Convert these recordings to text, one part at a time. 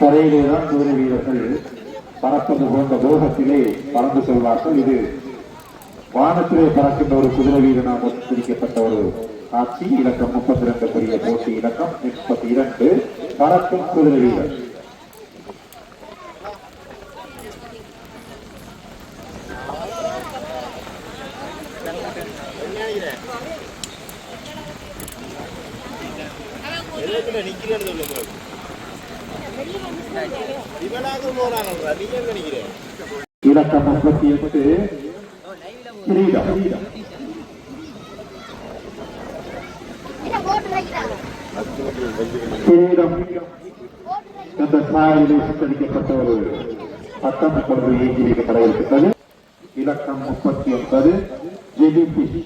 தரையிலே தான் குதிரை வீரர்கள் பறப்பது போன்ற வேகத்திலே பறந்து செல்வார்கள். இது வானத்திலே பறக்கின்ற ஒரு குதிரை வீரனாக பிரிக்கப்பட்ட ஒரு காட்சி. இலக்கம் 32 பெரிய போட்டி இலக்கம் 32 பறக்கும் குதிரை வீரர். இலக்கம் 38 கிரீடம். கிரீடம் என்ற சாயலில் சித்தரிக்கப்பட்ட ஒரு பட்டம் கொண்டு ஏற்றி வைக்கப்பட இருக்கிறது. இலக்கம் 39 ஜெலிபிஷ்.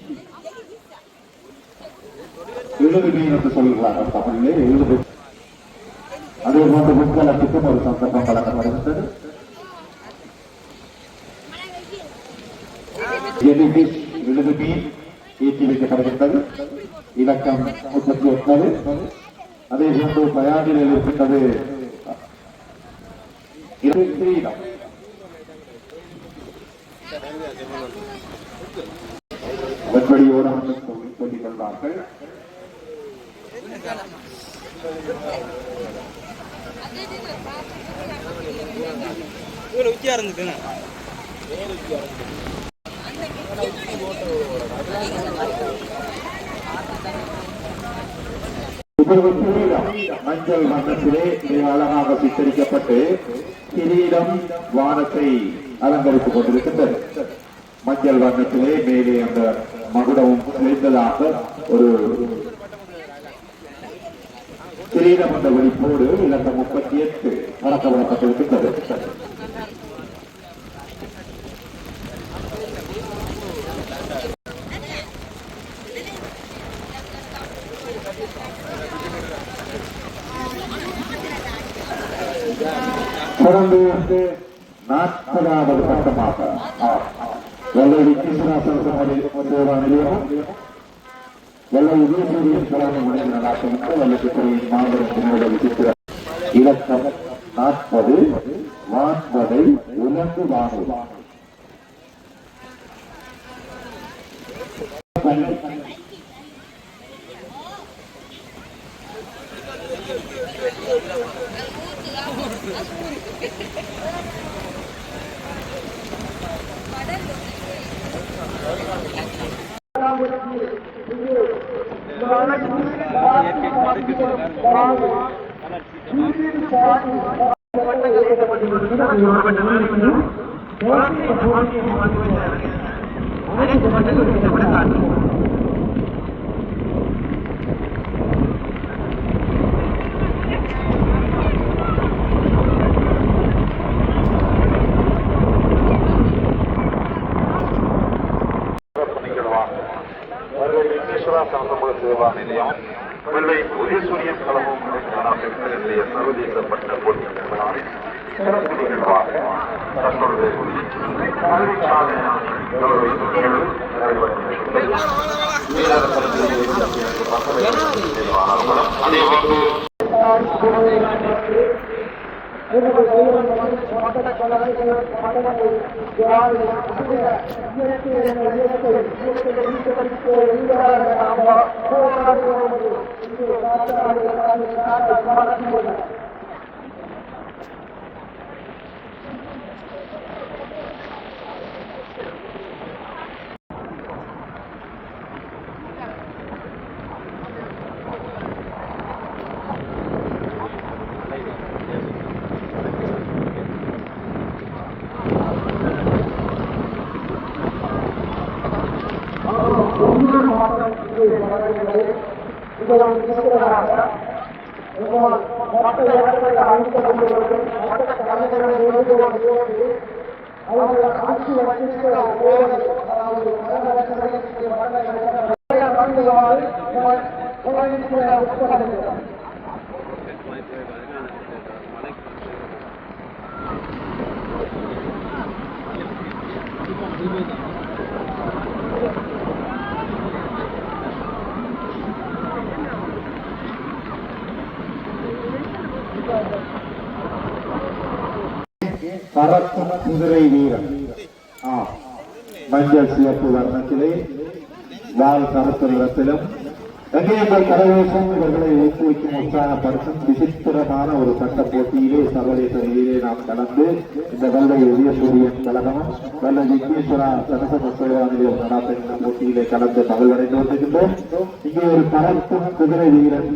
எழுது மீன் என்று சொல்கிறார்கள் தமிழிலே. எழுது அதே போன்ற முன்களத்துக்கும் ஒரு சந்தர்ப்பம் வழங்கப்படுகின்றது. ஜெலிபிஷ் எழுது மீன் ஏற்றி வைக்கப்படுகின்றது. இலக்கம் 39. அதே போன்று தயாரில் இருக்கின்றது கிரீடம். வெண்படியோடு சொல்லிக் கொள்வார்கள். மஞ்சள் வண்ணத்திலே மிக அழகாக சித்தரிக்கப்பட்டு கிரீடம் வானத்தை அலங்கரித்துக் கொண்டிருக்கின்றது. மஞ்சள் வண்ணத்திலே மேலே அந்த மகுடமும் சேர்ந்ததாக ஒரு கிரீடம் என்ற வெளிப்போடு இலக்கம் 38 பறக்கப்படப்பட்டிருக்கின்றது. தொடர்ந்து 40வது பட்டமாக வெள்ளை கிருஷ்ணாசன சேவா நிலையம் வெள்ளை உதயசூரியன் கலாமை முனைந்து நடாத்துகின்ற வெள்ளத்துறையின் மாவட்ட விசித்திர. இலக்கம் 40 வான்படை உலர்ந்து வாங்குவான். சேவா நிலையம் வெள்ளை உதயசூரியன் கலமும் சர்வதேசப்பட்ட போட்டிகளில் சிறப்பு நிகழ்வாக தற்பொழுது கல்வி சாதனையான அதேபோன்று பறக்கும் குதிரை வீரன். மஞ்சள் சிவப்பு வர்ணத்திலே வால் கருப்பு நிறத்திலும் எங்கள் கரவேசம் இவர்களை ஊக்குவிக்கும் உற்சாகப்படுத்தும் விசித்திரமான ஒரு சட்ட போட்டியிலே சர்வதேச நிலையிலே நாம் கலந்து இந்த வெள்ளை உதயசூரியன் கழகமும் வெள்ள விக்னேஸ்வரா சனசமஸ்வரானில் நடாத்த போட்டியிலே கலந்து மகிழ்வடைந்து வருகின்றோம். இங்கே ஒரு பறக்கும் குதிரை வீரன்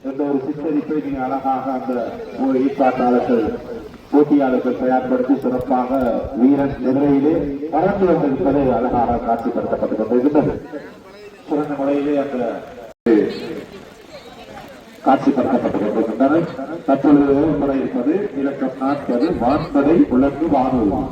என்ற ஒரு சித்தரிப்பை மிக அழகாக அந்த ஈர்ப்பாட்டாளர்கள் போட்டியாளர்கள் தயார்படுத்தி சிறப்பாக வீரன் குதிரையிலே பறந்து வந்திருப்பதை அழகாக காட்சிப்படுத்தப்பட்டுக் கொண்டிருக்கின்றது. சிறந்த முறையிலே அந்த காட்சிப்படுத்தப்பட்டுக் கொண்டிருக்கின்றனர். தற்பொழுது இருப்பது இலக்கம் 40 வான்படை உலர்ந்து வானூர்.